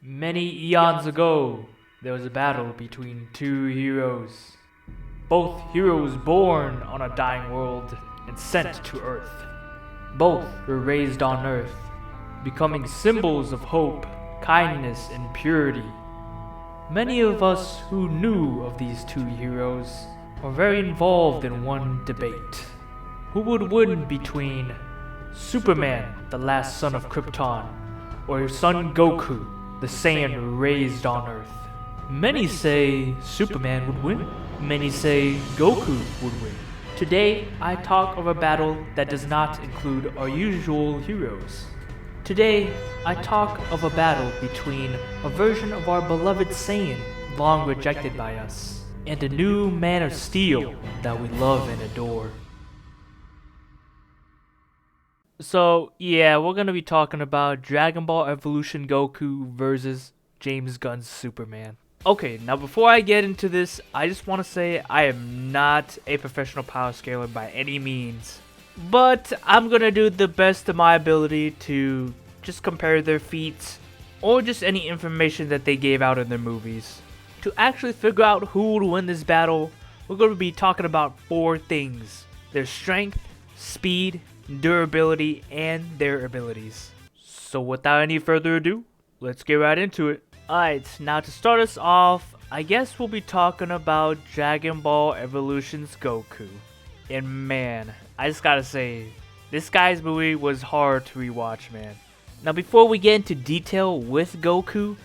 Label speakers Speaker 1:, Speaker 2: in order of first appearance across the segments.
Speaker 1: Many eons ago, there was a battle between two heroes. Both heroes born on a dying world and sent to Earth. Both were raised on Earth, becoming symbols of hope, kindness, and purity. Many of us who knew of these two heroes were very involved in one debate. Who would win between Superman, the last son of Krypton, or Son Goku, the Saiyan raised on Earth? Many say Superman would win. Many say Goku would win. Today, I talk of a battle that does not include our usual heroes. Today, I talk of a battle between a version of our beloved Saiyan, long rejected by us, and a new Man of Steel that we love and adore. So, yeah, we're gonna be talking about Dragon Ball Evolution Goku versus James Gunn's Superman. Okay, now before I get into this, I just want to say I am not a professional power scaler by any means. But I'm gonna do the best of my ability to just compare their feats, or just any information that they gave out in their movies. To actually figure out who would win this battle, we're gonna be talking about 4 things: their strength, speed, durability, and their abilities. So without any further ado, let's get right into it. Alright, now to start us off, I guess we'll be talking about Dragon Ball Evolution's Goku. And man, I just gotta say, this guy's movie was hard to rewatch, man. Now before we get into detail with Goku,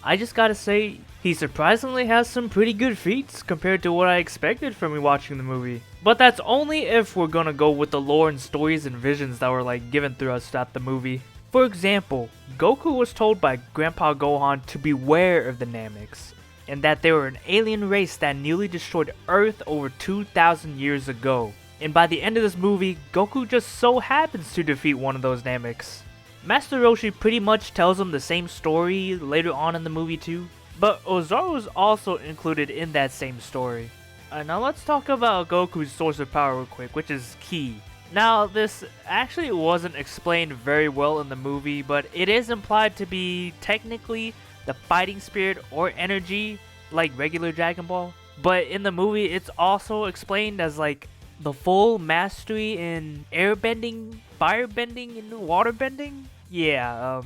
Speaker 1: I just gotta say, he surprisingly has some pretty good feats compared to what I expected from rewatching the movie. But that's only if we're gonna go with the lore and stories and visions that were given through us throughout the movie. For example, Goku was told by Grandpa Gohan to beware of the Nameks, and that they were an alien race that nearly destroyed Earth over 2,000 years ago. And by the end of this movie, Goku just so happens to defeat one of those Nameks. Master Roshi pretty much tells him the same story later on in the movie too, but Ozaru is also included in that same story. Now let's talk about Goku's source of power real quick, which is Ki. Now, this actually wasn't explained very well in the movie, but it is implied to be technically the fighting spirit or energy, like regular Dragon Ball. But in the movie, it's also explained as the full mastery in airbending, firebending, and waterbending. Yeah.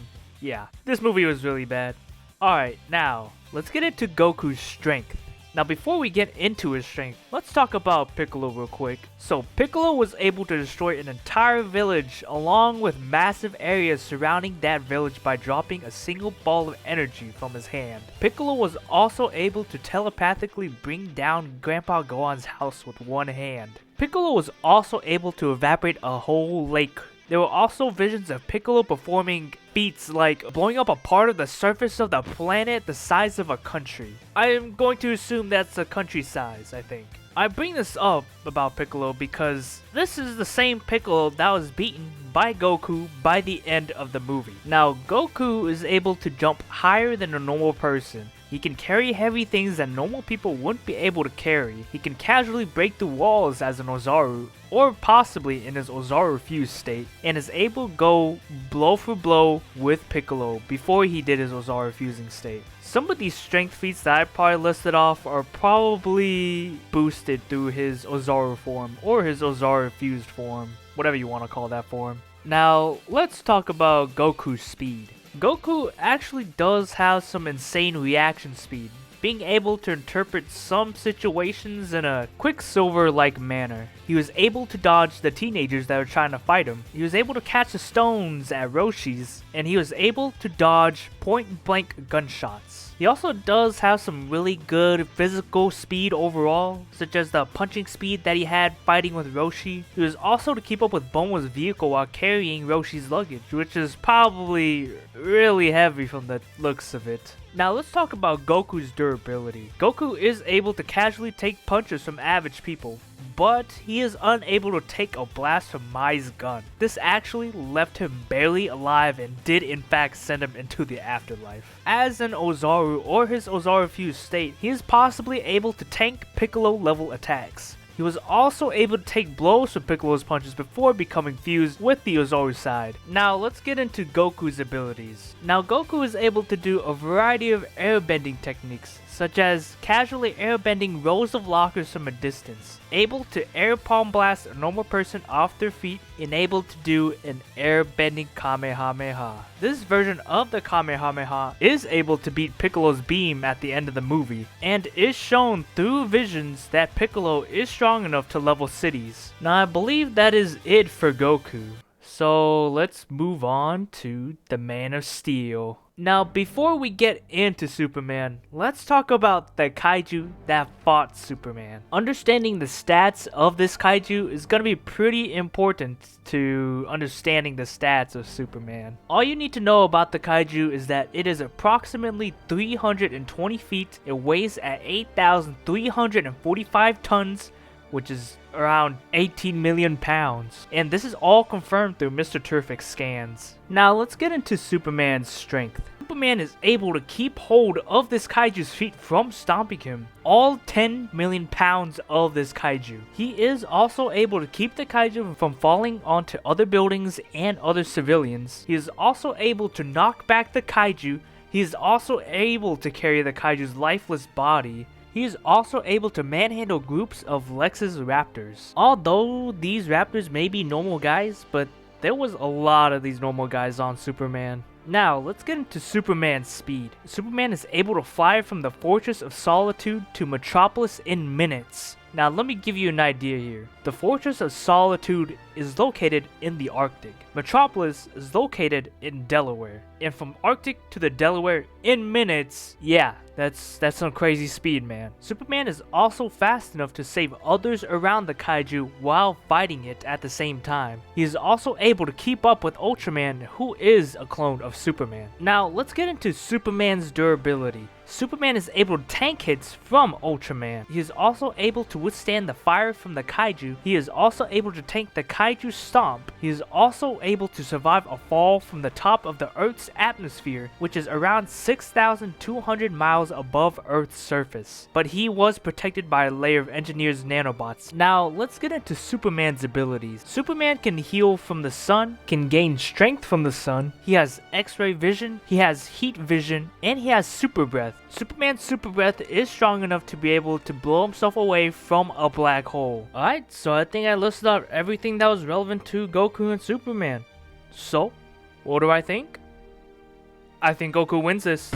Speaker 1: This movie was really bad. Alright, now, let's get into Goku's strength. Now before we get into his strength, let's talk about Piccolo real quick. So Piccolo was able to destroy an entire village along with massive areas surrounding that village by dropping a single ball of energy from his hand. Piccolo was also able to telepathically bring down Grandpa Gohan's house with one hand. Piccolo was also able to evaporate a whole lake. There were also visions of Piccolo performing feats like blowing up a part of the surface of the planet the size of a country. I am going to assume that's a country size, I think. I bring this up about Piccolo because this is the same Piccolo that was beaten by Goku by the end of the movie. Now, Goku is able to jump higher than a normal person. He can carry heavy things that normal people wouldn't be able to carry. He can casually break through walls as an Ozaru, or possibly in his Ozaru fused state, and is able to go blow for blow with Piccolo before he did his Ozaru fusing state. Some of these strength feats that I probably listed off are probably boosted through his Ozaru form, or his Ozaru fused form, whatever you want to call that form. Now, let's talk about Goku's speed. Goku actually does have some insane reaction speed, being able to interpret some situations in a Quicksilver-like manner. He was able to dodge the teenagers that were trying to fight him. He was able to catch the stones at Roshi's, and he was able to dodge point-blank gunshots. He also does have some really good physical speed overall, such as the punching speed that he had fighting with Roshi. He was also to keep up with Bulma's vehicle while carrying Roshi's luggage, which is probably really heavy from the looks of it. Now let's talk about Goku's durability. Goku is able to casually take punches from average people, but he is unable to take a blast from Mai's gun. This actually left him barely alive and did in fact send him into the afterlife. As an Ozaru or his Ozaru fused state, he is possibly able to tank Piccolo level attacks. He was also able to take blows from Piccolo's punches before becoming fused with the Ozaru side. Now let's get into Goku's abilities. Now Goku is able to do a variety of airbending techniques, such as casually airbending rows of lockers from a distance, able to air palm blast a normal person off their feet, and able to do an airbending Kamehameha. This version of the Kamehameha is able to beat Piccolo's beam at the end of the movie, and is shown through visions that Piccolo is strong enough to level cities. Now I believe that is it for Goku. So let's move on to the Man of Steel. Now before we get into Superman, let's talk about the kaiju that fought Superman. Understanding the stats of this kaiju is going to be pretty important to understanding the stats of Superman. All you need to know about the kaiju is that it is approximately 320 feet, it weighs at 8,345 tons, which is around 18 million pounds. And this is all confirmed through Mr. Terrific scans. Now let's get into Superman's strength. Superman is able to keep hold of this kaiju's feet from stomping him. All 10 million pounds of this kaiju. He is also able to keep the kaiju from falling onto other buildings and other civilians. He is also able to knock back the kaiju. He is also able to carry the kaiju's lifeless body. He is also able to manhandle groups of Lex's raptors. Although these raptors may be normal guys, but there was a lot of these normal guys on Superman. Now, let's get into Superman's speed. Superman is able to fly from the Fortress of Solitude to Metropolis in minutes. Now, let me give you an idea here. The Fortress of Solitude is located in the Arctic. Metropolis is located in Delaware. And from Arctic to the Delaware in minutes, yeah, that's some crazy speed, man. Superman is also fast enough to save others around the kaiju while fighting it at the same time. He is also able to keep up with Ultraman, who is a clone of Superman. Now, let's get into Superman's durability. Superman is able to tank hits from Ultraman. He is also able to withstand the fire from the kaiju. He is also able to tank the kaiju stomp. He is also able to survive a fall from the top of the Earth's atmosphere, which is around 6,200 miles above Earth's surface. But he was protected by a layer of engineers' nanobots. Now, let's get into Superman's abilities. Superman can heal from the sun, can gain strength from the sun. He has X-ray vision, he has heat vision, and he has super breath. Superman's super breath is strong enough to be able to blow himself away from a black hole. Alright, so I think I listed out everything that was relevant to Goku and Superman. So, what do I think? I think Goku wins this.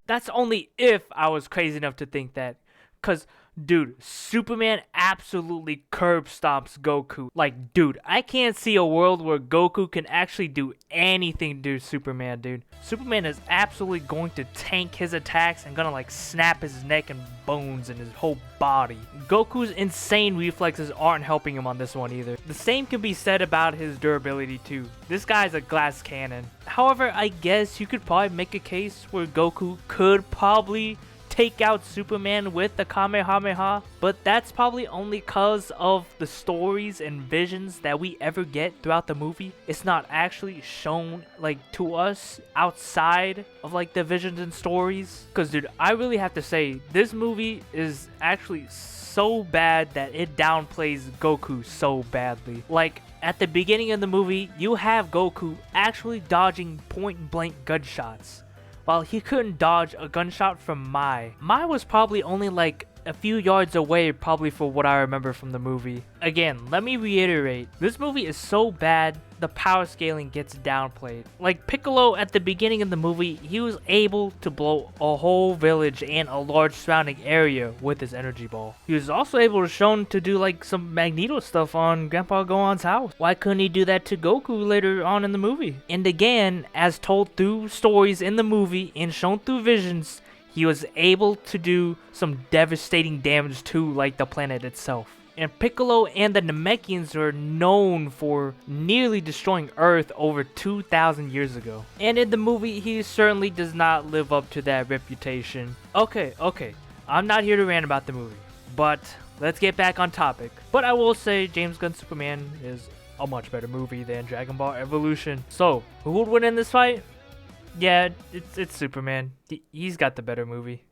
Speaker 1: That's only if I was crazy enough to think that. Cause, dude, Superman absolutely curb stomps Goku. Like, dude, I can't see a world where Goku can actually do anything to Superman, dude. Superman is absolutely going to tank his attacks and gonna like snap his neck and bones and his whole body. Goku's insane reflexes aren't helping him on this one either. The same can be said about his durability too. This guy's a glass cannon. However, I guess you could probably make a case where Goku could probably take out Superman with the Kamehameha, but that's probably only cause of the stories and visions that we ever get throughout the movie. It's not actually shown like to us outside of like the visions and stories. Cause dude, I really have to say this movie is actually so bad that it downplays Goku so badly. Like at the beginning of the movie, you have Goku actually dodging point blank gunshots, while he couldn't dodge a gunshot from Mai. Mai was probably only like a few yards away, probably, for what I remember from the movie. Again, let me reiterate, this movie is so bad, the power scaling gets downplayed. Like Piccolo at the beginning of the movie, he was able to blow a whole village and a large surrounding area with his energy ball. He was also able to shown to do like some Magneto stuff on Grandpa Gohan's house. Why couldn't he do that to Goku later on in the movie? And again, as told through stories in the movie and shown through visions, he was able to do some devastating damage to like the planet itself. And Piccolo and the Namekians are known for nearly destroying Earth over 2,000 years ago. And in the movie, he certainly does not live up to that reputation. Okay, I'm not here to rant about the movie, but let's get back on topic. But I will say James Gunn's Superman is a much better movie than Dragon Ball Evolution. So, who would win in this fight? Yeah, it's Superman. He's got the better movie.